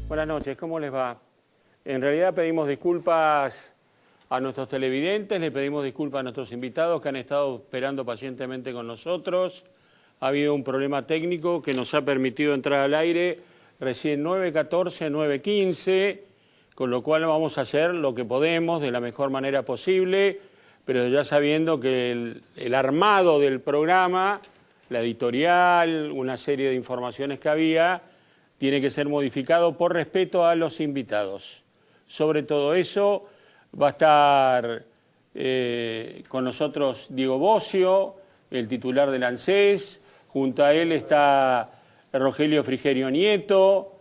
Buenas noches, ¿cómo les va? En realidad pedimos disculpas a nuestros televidentes, le pedimos disculpas a nuestros invitados que han estado esperando pacientemente con nosotros. Ha habido un problema técnico que nos ha permitido entrar al aire recién 9:14, 9:15, con lo cual vamos a hacer lo que podemos de la mejor manera posible, pero ya sabiendo que el armado del programa, la editorial, una serie de informaciones que había, tiene que ser modificado por respeto a los invitados. Sobre todo eso va a estar con nosotros Diego Bossio, el titular del ANSES, junto a él está Rogelio Frigerio Nieto,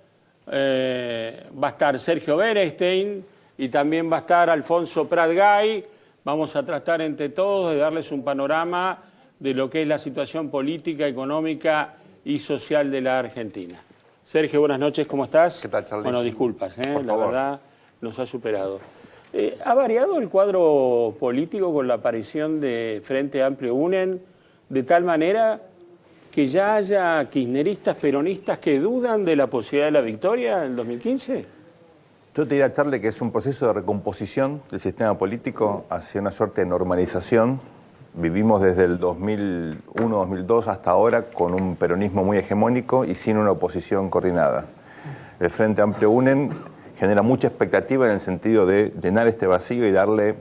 va a estar Sergio Berestein y también va a estar Alfonso Prat Gay. Vamos a tratar entre todos de darles un panorama de lo que es la situación política, económica y social de la Argentina. Sergio, buenas noches, ¿cómo estás? ¿Qué tal, Charlie? Bueno, disculpas, Por la favor. verdad nos ha superado. ¿Ha variado el cuadro político con la aparición de Frente Amplio UNEN de tal manera que ya haya kirchneristas, peronistas que dudan de la posibilidad de la victoria en el 2015? Yo te diría, Charlie, que es un proceso de recomposición del sistema político hacia una suerte de normalización. Vivimos desde el 2001-2002 hasta ahora con un peronismo muy hegemónico y sin una oposición coordinada. El Frente Amplio UNEN genera mucha expectativa en el sentido de llenar este vacío y darle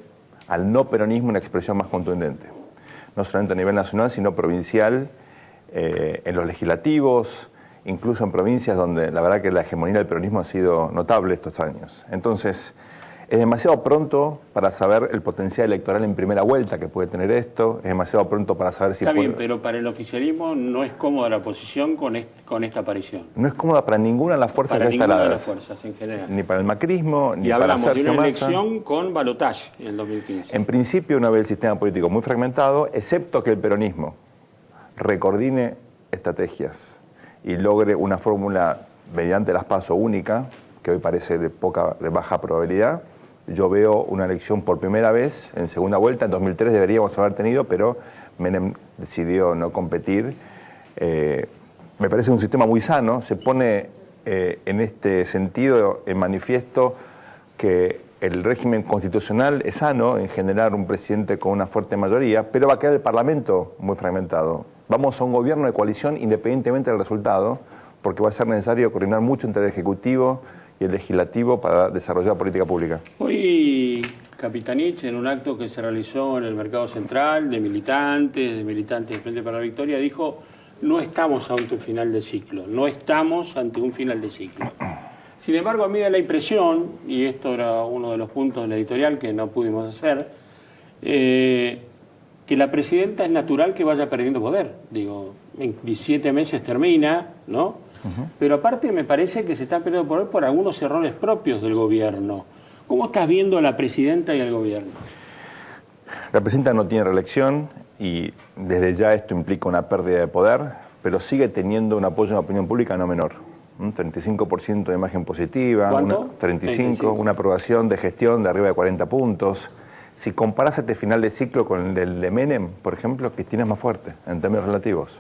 al no peronismo una expresión más contundente. No solamente a nivel nacional, sino provincial, en los legislativos, incluso en provincias donde la verdad que la hegemonía del peronismo ha sido notable estos años. Entonces, es demasiado pronto para saber el potencial electoral en primera vuelta que puede tener esto, es demasiado pronto para saber si... Está bien, pero para el oficialismo no es cómoda la posición con esta aparición. No es cómoda para ninguna de las fuerzas Para ya instaladas. ninguna de las fuerzas en general. Ni para el macrismo, ni Y para hablamos de Sergio una Massa. elección con balotaje en el 2015. En principio uno ve el sistema político muy fragmentado, excepto que el peronismo recoordine estrategias y logre una fórmula mediante las PASO única, que hoy parece de baja probabilidad. Yo veo una elección por primera vez en segunda vuelta. En 2003 deberíamos haber tenido, pero Menem decidió no competir. Me parece un sistema muy sano. Se pone en este sentido en manifiesto que el régimen constitucional es sano en generar un presidente con una fuerte mayoría, pero va a quedar el Parlamento muy fragmentado. Vamos a un gobierno de coalición independientemente del resultado, porque va a ser necesario coordinar mucho entre el Ejecutivo y el Legislativo para desarrollar política pública. Hoy Capitanich, en un acto que se realizó en el Mercado Central de militantes de Frente para la Victoria, dijo: no estamos ante un final de ciclo, no estamos ante un final de ciclo. Sin embargo, a mí da la impresión, y esto era uno de los puntos de la editorial que no pudimos hacer, que la presidenta es natural que vaya perdiendo poder. Digo, en 17 meses termina, ¿no? Pero aparte me parece que se está perdiendo poder por algunos errores propios del gobierno. ¿Cómo estás viendo a la presidenta y al gobierno? La presidenta no tiene reelección y desde ya esto implica una pérdida de poder, pero sigue teniendo un apoyo en la opinión pública no menor. Un 35% de imagen positiva, ¿Cuánto? 35, una aprobación de gestión de arriba de 40 puntos. Si comparas este final de ciclo con el del de Menem, por ejemplo, Cristina es más fuerte en términos relativos.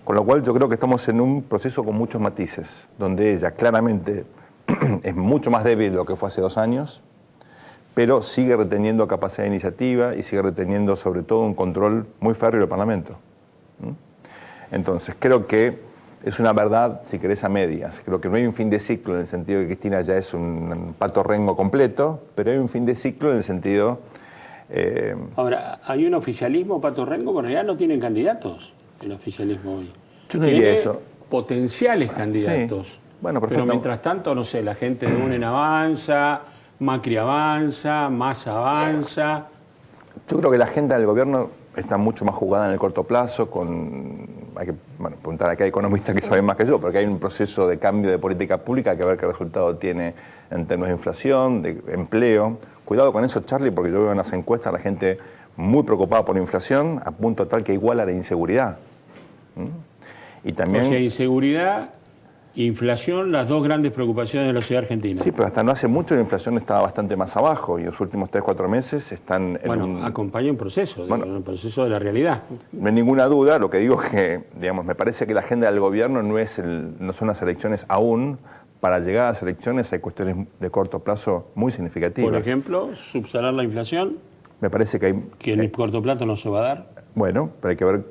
Con lo cual yo creo que estamos en un proceso con muchos matices, donde ella claramente es mucho más débil de lo que fue hace 2 años, pero sigue reteniendo capacidad de iniciativa y sigue reteniendo sobre todo un control muy férreo del Parlamento. Entonces creo que es una verdad, si querés, a medias. Creo que no hay un fin de ciclo en el sentido de que Cristina ya es un pato rengo completo, pero hay un fin de ciclo en el sentido... Ahora, ¿hay un oficialismo, Pato Rengo? Bueno, ya no tienen candidatos el oficialismo hoy. Yo no diría eso. Potenciales candidatos. Sí. Bueno, pero perfecto. mientras tanto, no sé, la gente de UNEN avanza, Macri avanza, Massa avanza. Yo creo que la agenda del gobierno está mucho más jugada en el corto plazo, hay que preguntar, aquí hay economistas que saben más que yo, pero que hay un proceso de cambio de política pública, hay que ver qué resultado tiene en términos de inflación, de empleo. Cuidado con eso, Charlie, porque yo veo en las encuestas a la gente muy preocupada por la inflación, a punto tal que iguala la inseguridad. Y también... O sea, inseguridad, inflación, las dos grandes preocupaciones de la sociedad argentina. Sí, pero hasta no hace mucho la inflación estaba bastante más abajo y en los últimos 3-4 meses están en bueno, acompaña un proceso, un proceso de la realidad. No hay ninguna duda, lo que digo es que, digamos, me parece que la agenda del gobierno no son las elecciones aún para llegar a las elecciones hay cuestiones de corto plazo muy significativas. Por ejemplo, subsanar la inflación. Me parece que hay... Que en el corto plazo no se va a dar. Bueno, pero hay que ver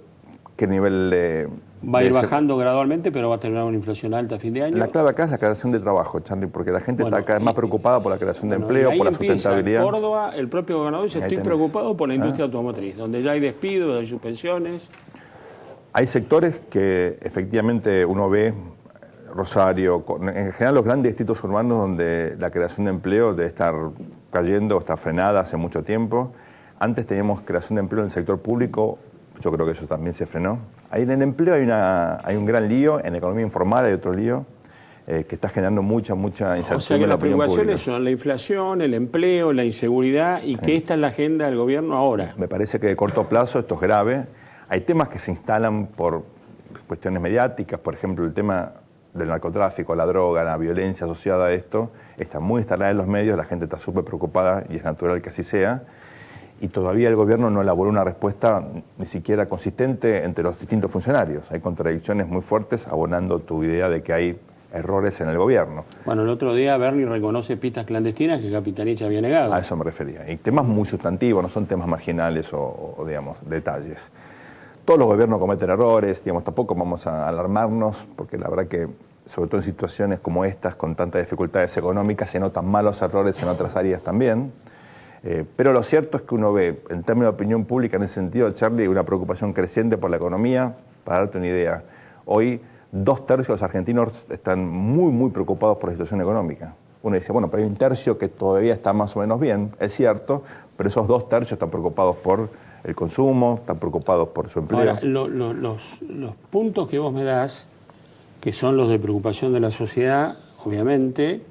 qué nivel de... Va a ir bajando gradualmente, pero va a terminar una inflación alta a fin de año. La clave acá es la creación de trabajo, Charlie, porque la gente está cada vez más preocupada por la creación de empleo, por la sustentabilidad. En Córdoba, el propio gobernador dice, estoy preocupado por la industria automotriz, donde ya hay despidos, hay suspensiones. Hay sectores que efectivamente uno ve, Rosario, en general los grandes distritos urbanos donde la creación de empleo debe estar cayendo, está frenada hace mucho tiempo. Antes teníamos creación de empleo en el sector público, yo creo que eso también se frenó. Ahí en el empleo hay un gran lío, en la economía informal hay otro lío, que está generando mucha incertidumbre. O sea que las preocupaciones son la inflación, el empleo, la inseguridad y que esta es la agenda del gobierno ahora. Me parece que de corto plazo esto es grave. Hay temas que se instalan por cuestiones mediáticas, por ejemplo el tema del narcotráfico, la droga, la violencia asociada a esto, está muy instalada en los medios, la gente está súper preocupada y es natural que así sea. Y todavía el gobierno no elaboró una respuesta ni siquiera consistente entre los distintos funcionarios. Hay contradicciones muy fuertes abonando tu idea de que hay errores en el gobierno. Bueno, el otro día Bernie reconoce pistas clandestinas que Capitanich había negado. A eso me refería. Y temas muy sustantivos, no son temas marginales o digamos, detalles. Todos los gobiernos cometen errores, digamos, tampoco vamos a alarmarnos, porque la verdad que, sobre todo en situaciones como estas, con tantas dificultades económicas, se notan malos errores en otras áreas también. Pero lo cierto es que uno ve, en términos de opinión pública, en ese sentido, Charlie, una preocupación creciente por la economía. Para darte una idea, hoy 2/3 de los argentinos están muy preocupados por la situación económica. Uno dice, bueno, pero hay un tercio que todavía está más o menos bien, es cierto, pero esos 2/3 están preocupados por el consumo, están preocupados por su empleo. Ahora, los puntos que vos me das, que son los de preocupación de la sociedad, obviamente,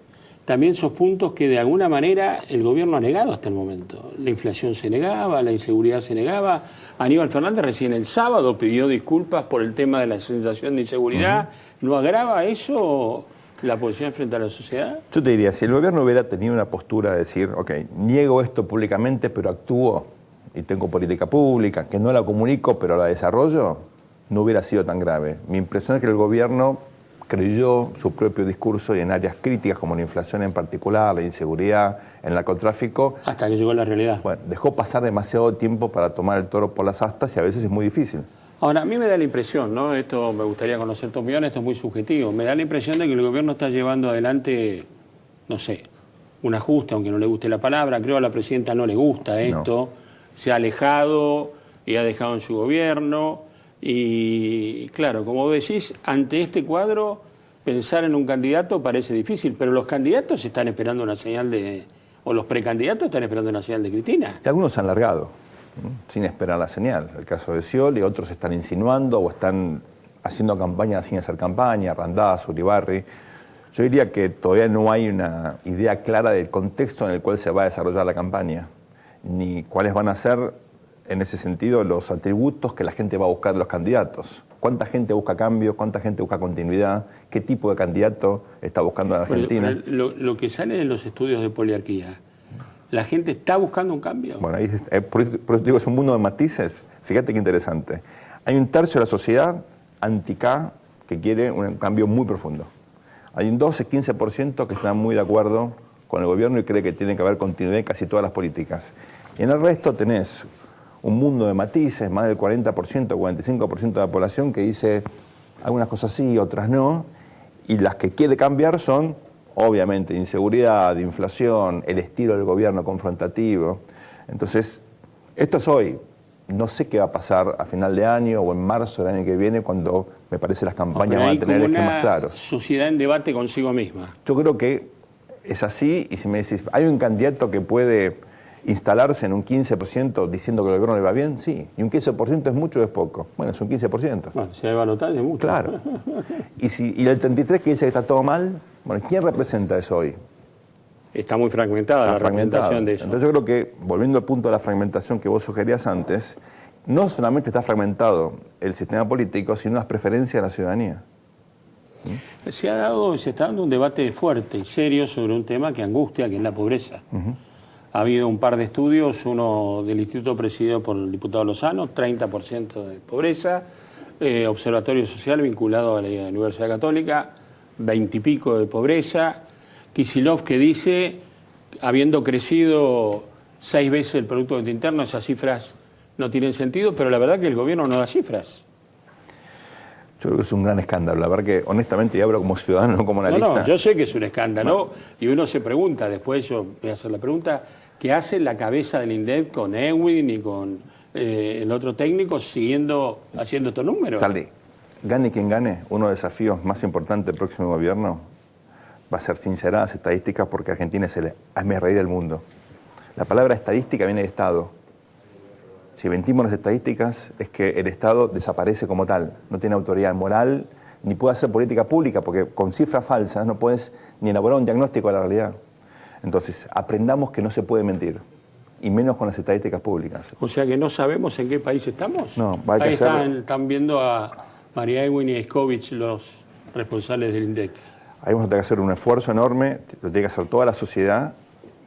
también son puntos que de alguna manera el gobierno ha negado hasta el momento. La inflación se negaba, la inseguridad se negaba. Aníbal Fernández recién el sábado pidió disculpas por el tema de la sensación de inseguridad. ¿No agrava eso la posición frente a la sociedad? Yo te diría, si el gobierno hubiera tenido una postura de decir, ok, niego esto públicamente, pero actúo y tengo política pública, que no la comunico, pero la desarrollo, no hubiera sido tan grave. Mi impresión es que el gobierno creyó su propio discurso y en áreas críticas como la inflación en particular, la inseguridad, el narcotráfico. Hasta que llegó la realidad. Bueno, dejó pasar demasiado tiempo para tomar el toro por las astas y a veces es muy difícil. Ahora, a mí me da la impresión, ¿no? Esto me gustaría conocer tu opinión, esto es muy subjetivo. Me da la impresión de que el gobierno está llevando adelante, no sé, un ajuste, aunque no le guste la palabra. Creo a la presidenta no le gusta esto. No. Se ha alejado y ha dejado en su gobierno. Y claro, como vos decís, ante este cuadro, pensar en un candidato parece difícil, pero los candidatos están esperando una señal de... o los precandidatos están esperando una señal de Cristina. Y algunos se han largado, sin esperar la señal. El caso de Scioli, otros están insinuando o están haciendo campaña sin hacer campaña, Randazzo, Uribarri. Yo diría que todavía no hay una idea clara del contexto en el cual se va a desarrollar la campaña, ni cuáles van a ser, en ese sentido, los atributos que la gente va a buscar de los candidatos. ¿Cuánta gente busca cambio? ¿Cuánta gente busca continuidad? ¿Qué tipo de candidato está buscando en Argentina? Pero lo que sale en los estudios de poliarquía, ¿la gente está buscando un cambio? Bueno, ahí, por eso digo, es un mundo de matices. Fíjate qué interesante. Hay un tercio de la sociedad anti-K que quiere un cambio muy profundo. Hay un 12-15% que están muy de acuerdo con el gobierno y cree que tiene que haber continuidad en casi todas las políticas. Y en el resto tenés un mundo de matices, más del 40%, 45% de la población que dice algunas cosas sí, otras no, y las que quiere cambiar son, obviamente, inseguridad, inflación, el estilo del gobierno confrontativo. Entonces, esto es hoy. No sé qué va a pasar a final de año o en marzo del año que viene, cuando me parece las campañas van a tener esquemas claros. Sociedad en debate consigo misma. Yo creo que es así, y si me decís, ¿hay un candidato que puede instalarse en un 15% diciendo que el gobierno le va bien? Sí. ¿Y un 15% es mucho o es poco? Bueno, es un 15%. Bueno, si hay balotaje es mucho. Claro. Y el 33% que dice que está todo mal, bueno, ¿quién representa eso hoy? Está muy fragmentada la representación de eso. Entonces yo creo que, volviendo al punto de la fragmentación que vos sugerías antes, no solamente está fragmentado el sistema político, sino las preferencias de la ciudadanía. Se está dando un debate fuerte y serio sobre un tema que angustia, que es la pobreza. Ha habido un par de estudios, uno del instituto presidido por el diputado Lozano, 30% de pobreza, observatorio social vinculado a la Universidad Católica, 20 y pico de pobreza. Kicillof que dice, habiendo crecido 6 veces el Producto Interno, esas cifras no tienen sentido, pero la verdad que el gobierno no da cifras. Yo creo que es un gran escándalo. La verdad que, honestamente, y hablo como ciudadano, no como analista. No, yo sé que es un escándalo, y uno se pregunta, después yo voy a hacer la pregunta, ¿qué hace la cabeza del INDEC con Ewing y con el otro técnico haciendo estos números? Charlie, gane quien gane, uno de los desafíos más importantes del próximo gobierno va a ser sincerar las estadísticas, porque Argentina es el hazmerreír del mundo. La palabra estadística viene de Estado. Si mentimos las estadísticas, es que el Estado desaparece como tal, no tiene autoridad moral, ni puede hacer política pública, porque con cifras falsas no puedes ni elaborar un diagnóstico de la realidad. Entonces, aprendamos que no se puede mentir, y menos con las estadísticas públicas. O sea que no sabemos en qué país estamos. No, va a Ahí que hacer... están viendo a María Ewing y a Skovich, los responsables del INDEC. Ahí vamos a tener que hacer un esfuerzo enorme, lo tiene que hacer toda la sociedad,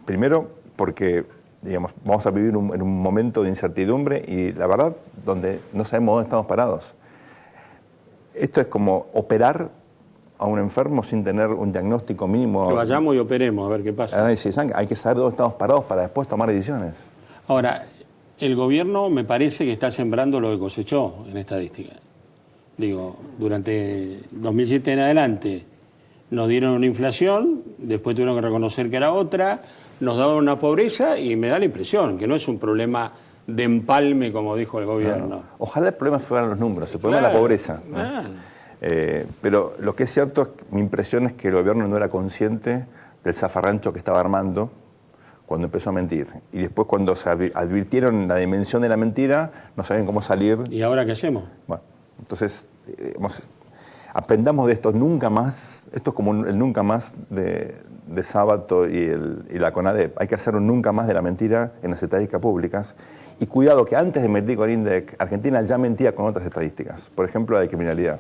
primero porque, digamos, vamos a vivir en un momento de incertidumbre y la verdad, donde no sabemos dónde estamos parados. Esto es como operar a un enfermo sin tener un diagnóstico mínimo. Que vayamos y operemos, a ver qué pasa. Análisis de sangre. Hay que saber dónde estamos parados para después tomar decisiones. Ahora, el gobierno me parece que está sembrando lo que cosechó en estadística. Digo, durante 2007 en adelante nos dieron una inflación, después tuvieron que reconocer que era otra, nos daban una pobreza y me da la impresión que no es un problema de empalme, como dijo el gobierno. Claro. Ojalá el problema fueran los números, el problema es la pobreza. Pero lo que es cierto, es que mi impresión es que el gobierno no era consciente del zafarrancho que estaba armando cuando empezó a mentir. Y después, cuando se advirtieron la dimensión de la mentira, no sabían cómo salir. ¿Y ahora qué hacemos? Bueno, entonces, aprendamos de esto nunca más. Esto es como el nunca más de Sábato y la CONADEP. Hay que hacer un nunca más de la mentira en las estadísticas públicas. Y cuidado que antes de mentir con INDEC, Argentina ya mentía con otras estadísticas. Por ejemplo, la de criminalidad.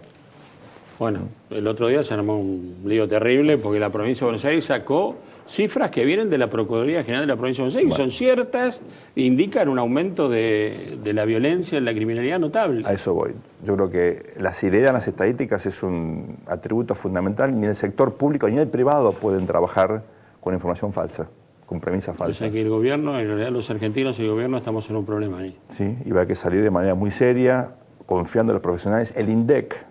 Bueno, el otro día se armó un lío terrible porque la provincia de Buenos Aires sacó cifras que vienen de la Procuraduría General de la provincia de Buenos Aires, son ciertas, indican un aumento de la violencia, en la criminalidad notable. A eso voy. Yo creo que la seriedad en las estadísticas es un atributo fundamental. Ni el sector público ni el privado pueden trabajar con información falsa, con premisas falsas. O sea que el gobierno, en realidad los argentinos y el gobierno estamos en un problema ahí. Sí, y va a que salir de manera muy seria, confiando en los profesionales. El INDEC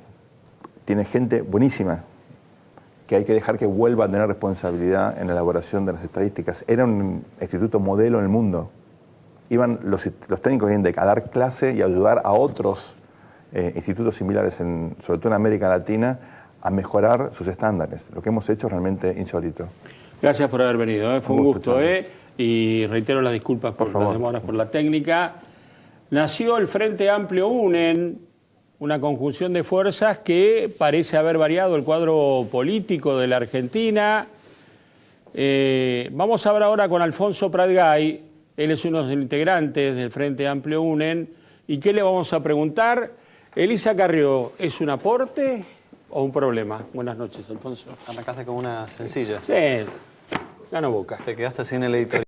tiene gente buenísima, que hay que dejar que vuelva a tener responsabilidad en la elaboración de las estadísticas. Era un instituto modelo en el mundo. Iban los técnicos de INDEC a dar clase y a ayudar a otros institutos similares, sobre todo en América Latina, a mejorar sus estándares. Lo que hemos hecho es realmente insólito. Gracias por haber venido, fue un gusto. Y reitero las disculpas por las demoras por la técnica. Nació el Frente Amplio UNEN, una conjunción de fuerzas que parece haber variado el cuadro político de la Argentina. Vamos a hablar ahora con Alfonso Pratgay, él es uno de los integrantes del Frente Amplio UNEN. ¿Y qué le vamos a preguntar? Elisa Carrió, ¿es un aporte o un problema? Buenas noches, Alfonso. Arrancaste con una sencilla. Sí, ganó Boca. Te quedaste sin el editorial.